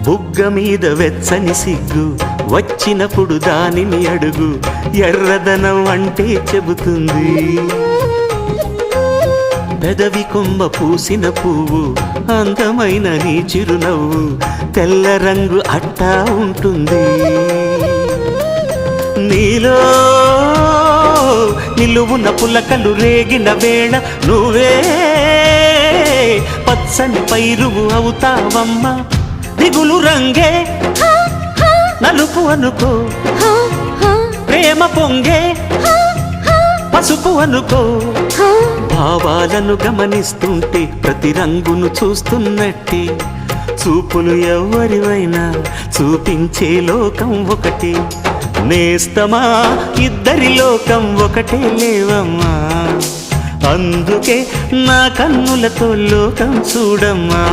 బుగ్గ మీద వెచ్చని సిగ్గు వచ్చినప్పుడు దానిని అడుగు, ఎర్రదనం అంటే చెబుతుంది. పెదవి కొమ్మ పూసిన పువ్వు అందమైన నీ చిరునవ్వు, తెల్ల రంగు అట్టా ఉంటుంది. నీలో నిలువున పులకలు రేగిన వేళ నువ్వే పచ్చని పైరువు అవుతావమ్మా. దిగులు రంగే నలుపు అనుకో, ప్రేమ పొంగే పసుపు అనుకో. భావాలను గమనిస్తుంటే ప్రతి రంగును చూస్తున్నట్టే, చూపులు ఎవరివైనా చూపించే లోకం ఒకటి. నేస్తమా ఇద్దరి లోకం ఒకటే లేవమ్మా, అందుకే నా కన్నులతో లోకం చూడమ్మా.